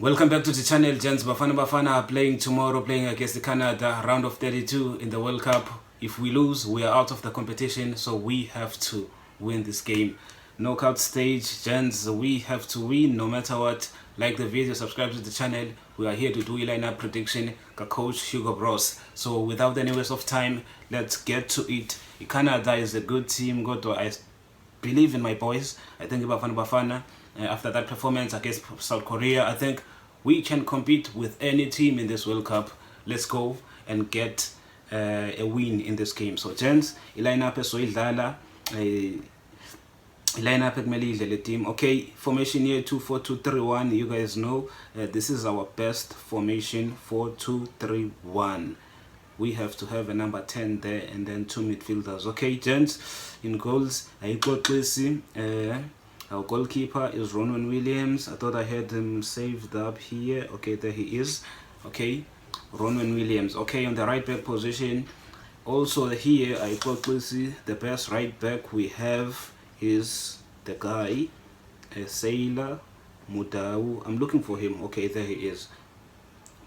Welcome back to the channel, gents. Bafana are playing tomorrow, playing against Canada, round of 32 in the World Cup. If we lose, we are out of the competition, so we have to win this game. Knockout stage, gents, we have to win no matter what. Like the video, subscribe to the channel. We are here to do a lineup prediction, Coach Hugo Bros. So without any waste of time, let's get to it. Canada is a good team. I believe in my boys. I think Bafana. After that performance against South Korea, I think we can compete with any team in this World Cup. Let's go and get a win in this game. So gents, i-lineup esoyidlala i-lineup ekumele idlale team. Okay, formation here 2-4-2-3-1. You guys know this is our best formation, 4-2-3-1. We have to have a number 10 there and then 2 midfielders. Okay, gents, in goals, our goalkeeper is Ronwen Williams. I thought I had him saved up here. Okay, there he is. Okay, Ronwen Williams. Okay, on the right back position. Also here, I got the best right back we have is the guy, Sailor Mudau. I'm looking for him. Okay, there he is.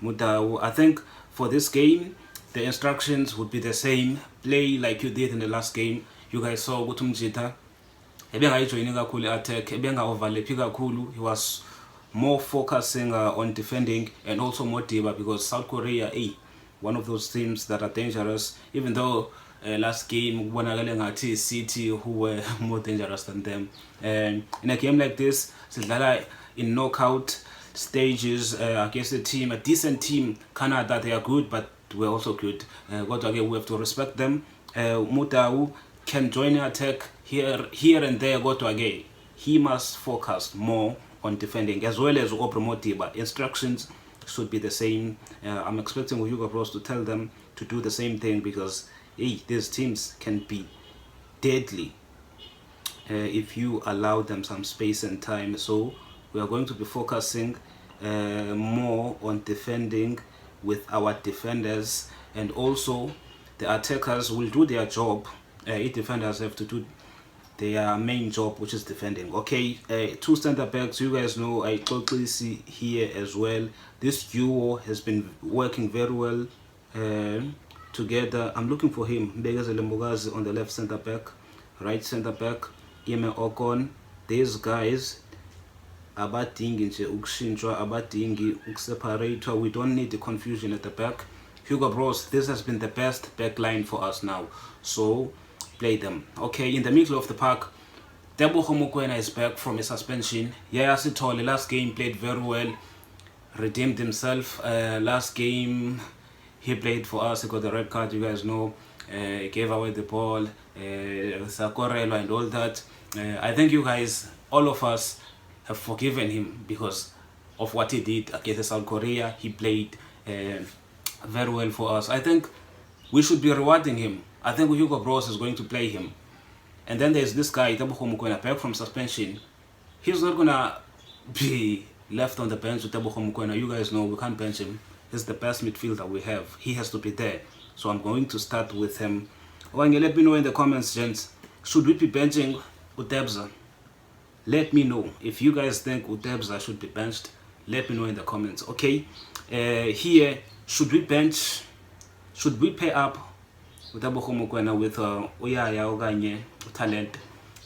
Mudau. I think for this game, the instructions would be the same. Play like you did in the last game. You guys saw Gutumjita. He was more focusing on defending and also more deeper because South Korea, one of those teams that are dangerous, even though last game City who were more dangerous than them. In a game like this, in knockout stages against a decent team, Canada, they are good, but we're also good. We have to respect them. Mutau can join the attack here and there. He must focus more on defending as well as Opromotiba. Instructions should be the same. I'm expecting Hugo Bros to tell them to do the same thing because these teams can be deadly if you allow them some space and time. So we are going to be focusing more on defending with our defenders, and also the attackers will do their job. Defenders have to do their main job, which is defending. Okay, 2 center backs. You guys know I totally see here as well. This duo has been working very well together. I'm looking for him. Mbegazele Mbogazi on the left center back, right center back, Ime Okon. These guys abadingi nje ukushintshwa, abadingi ukuseparator. We don't need the confusion at the back. Hugo Bros, this has been the best back line for us now, so play them. Okay, in the middle of the park, Tebogo Mokoena is back from a suspension. Yaya Sithole last game played very well, redeemed himself. Last game he played for us, he got the red card, you guys know. Gave away the ball, Sakorelo and all that. I think you guys, all of us, have forgiven him because of what he did against South Korea. He played very well for us. I think we should be rewarding him. I think Hugo Bros is going to play him. And then there's this guy, Tebogo Mokoena, back from suspension. He's not going to be left on the bench with Tebogo Mokoena. You guys know we can't bench him. He's the best midfielder we have. He has to be there. So I'm going to start with him. Let me know in the comments, gents. Should we be benching Utebza? Let me know. If you guys think Utebza should be benched, let me know in the comments. Okay. Here, should we pay up with Tebogo Mokoena with Oyaya Oganye Talent?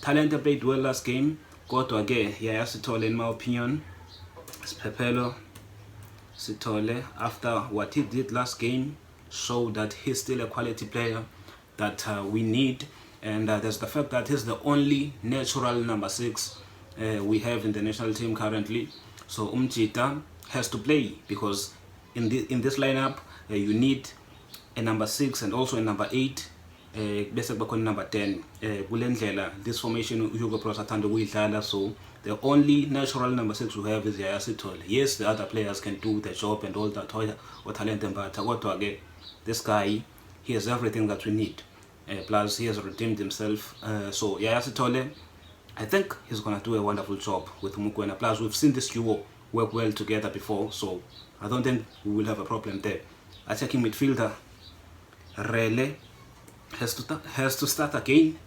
Talent played well last game. Kodwa ke Yaya Sithole, in my opinion, Pepelo Sithole, after what he did last game, showed that he's still a quality player that we need. And there's the fact that he's the only natural number 6 we have in the national team currently. So Umchita has to play because in this lineup you need a number 6 and also a number 8. Bese bakho number 10. Kulendlela this formation Hugo Bros athanda ukuyidlala, so the only natural number 6 we have is Yaya Sithole. Yes, the other players can do the job and all that, or talent, but kodwa ke this guy, he has everything that we need. Plus he has redeemed himself. So Yaya Sithole, I think he's gonna do a wonderful job with Mokoena. Plus we've seen this duo work well together before, so I don't think we will have a problem there. Attacking midfielder, Rele has to start again.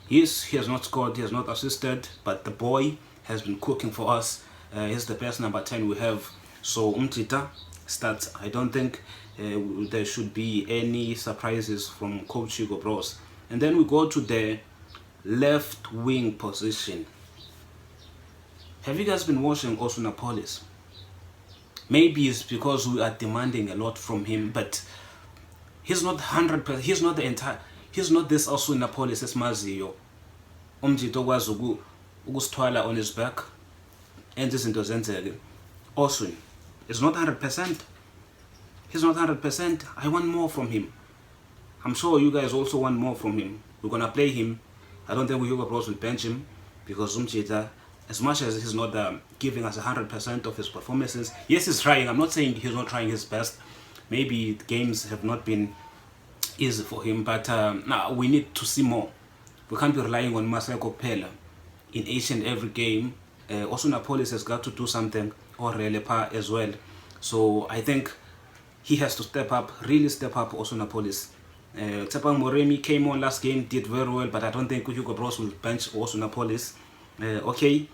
Yes, he has not scored, he has not assisted, but the boy has been cooking for us. He's the best number 10 we have. So Umtita starts. I don't think there should be any surprises from Coach Hugo Bros. And then we go to the left wing position. Have you guys been watching Osunapolis? Maybe it's because we are demanding a lot from him, but he's not 100%. He's not the entire. He's not this Osunapolis esimaziyo. Umtita okwazi ukusithwala on his back. And izinto zenzeke. Osun is not 100%. He's not 100%. I want more from him. I'm sure you guys also want more from him. We're gonna play him. I don't think Hugo Bros will bench him because Umtita, as much as he's not giving us 100% of his performances, yes, he's trying. I'm not saying he's not trying his best. Maybe the games have not been easy for him, but now we need to see more. We can't be relying on Maseko Pella in each and every game. Osunapolis has got to do something, or Relepa as well. So I think he has to step up, really step up Osunapolis. Tepang Moremi came on last game, did very well, but I don't think Hugo Bros will bench Osunapolis. Okay,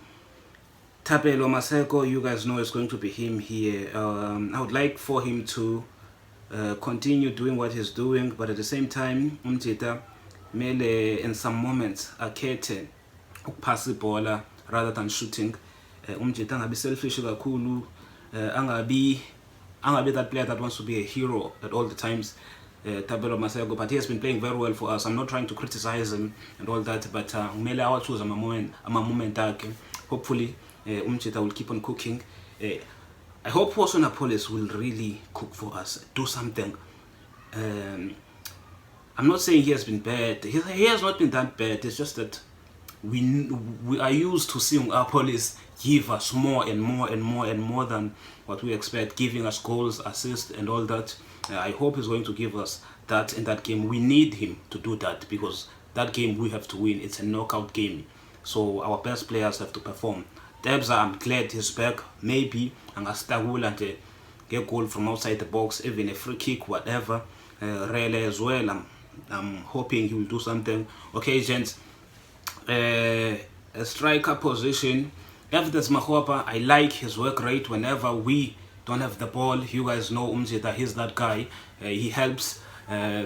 Tapelo Maseko, you guys know it's going to be him here. I would like for him to continue doing what he's doing, but at the same time, Umtita mele in some moments akhethe ukuphasa ibhola rather than shooting. Umtita angabi selfish kakhulu, angabi that player that wants to be a hero at all the times. Tapelo Maseko, but he has been playing very well for us. I'm not trying to criticize him and all that, but umele awathuza ama-moment akhe. Hopefully Umtita will keep on cooking. I hope Osunapolis will really cook for us, do something. I'm not saying he has been bad. He has not been that bad. It's just that we are used to seeing our police give us more and more and more and more than what we expect, giving us goals, assists and all that. I hope he's going to give us that in that game. We need him to do that because that game we have to win. It's a knockout game. So our best players have to perform. Debza, I'm glad he's back. Maybe angastagula and get goal from outside the box, even a free kick, whatever. Rele as well. I'm hoping he will do something. Okay, gents. A striker position. Evidence Makgopa, I like his work rate whenever we don't have the ball. You guys know Umtita, he's that guy. He helps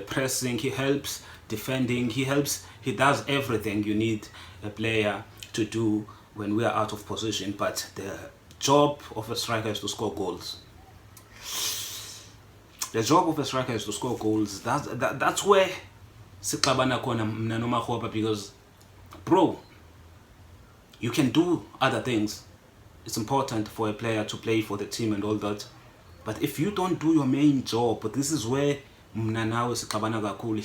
pressing, he helps defending, he does everything you need a player to do when we are out of position. But the job of a striker is to score goals. The job of a striker is to score goals. That's where Siklabana Kona Mnanoma Khopa, because bro, you can do other things. It's important for a player to play for the team and all that. But if you don't do your main job, but this is where Mnanawe Siklabana Gakuli,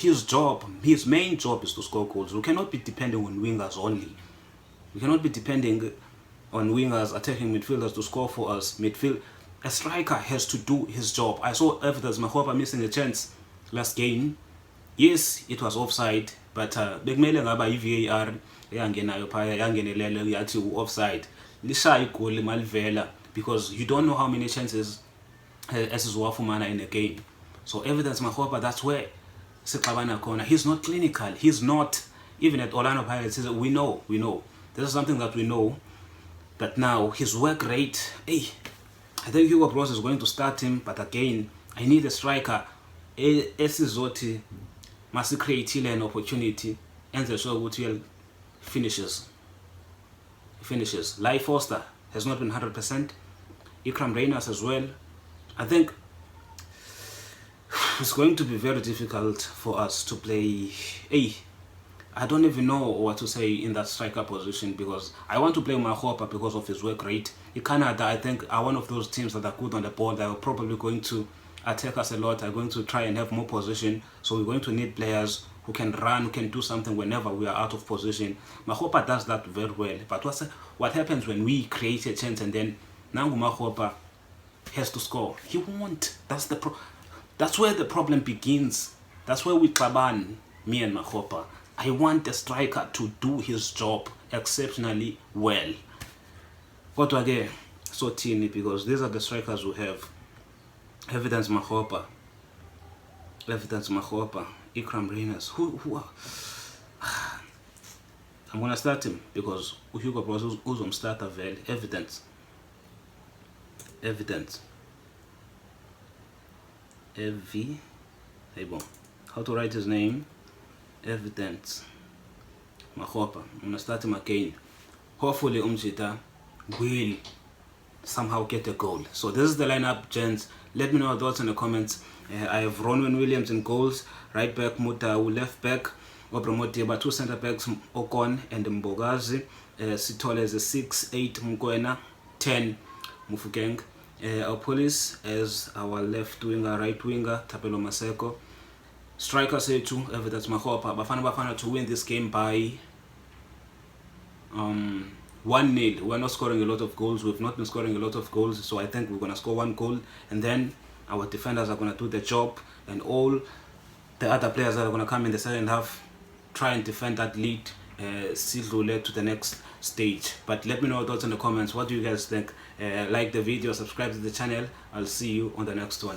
his main job is to score goals. We cannot be depending on wingers only. We cannot be depending on wingers, attacking midfielders to score for us. A striker has to do his job. I saw Evidence Makgopa missing a chance last game. Yes, it was offside, but bekumele ngaba i-VAR yangenayo phaya yangenelele yathi offside. Lishaya igoli malivela because you don't know how many chances esizowafumana in a game. So Evidence Makgopa, that's where Siklabana Kona. He's not clinical. He's not, even at Orlando Pirates, we know. This is something that we know. But now his work rate, I think Hugo Bros is going to start him, but again, I need a striker. Esizoti must create an opportunity and the show will finishes. Lai Foster has not been 100%. Ikram Reyners as well. I think it's going to be very difficult for us to play. I don't even know what to say in that striker position because I want to play Makgopa because of his work rate. In Canada, I think, are one of those teams that are good on the ball. They are probably going to attack us a lot. Are going to try and have more position. So we're going to need players who can run, who can do something whenever we are out of position. Makgopa does that very well. But what happens when we create a chance and then Nangu Makgopa has to score? He won't. That's where the problem begins. That's where we klaban, me and Makgopa. I want a striker to do his job exceptionally well. But again, so teeny because these are the strikers we have. Evidence Makgopa, Ikram Reyners. Who are? I'm gonna start him because Hugo Bros uzom starter well. Evidence. Evidence. How to write his name? Evidence. Makgopa. I'm gonna start him again. Hopefully Umjita will somehow get a goal. So this is the lineup, gents. Let me know your thoughts in the comments. I have Ronwen Williams in goals, right back Mutau, left back Obramotiba, 2 center backs Okon and Mbogazi, Sitole as a 6-8 Mkwena, 10 Mufukeng. Our police as our left winger, right winger Tapelo Maseko. Striker Setu, Evidence Makgopa. Bafana to win this game by 1-0. We're not scoring a lot of goals. We've not been scoring a lot of goals, so I think we're gonna score 1 goal, and then our defenders are gonna do the job, and all the other players that are gonna come in the second half try and defend that lead, led to the next stage. But let me know your thoughts in the comments. What do you guys think? Like the video, subscribe to the channel. I'll see you on the next one.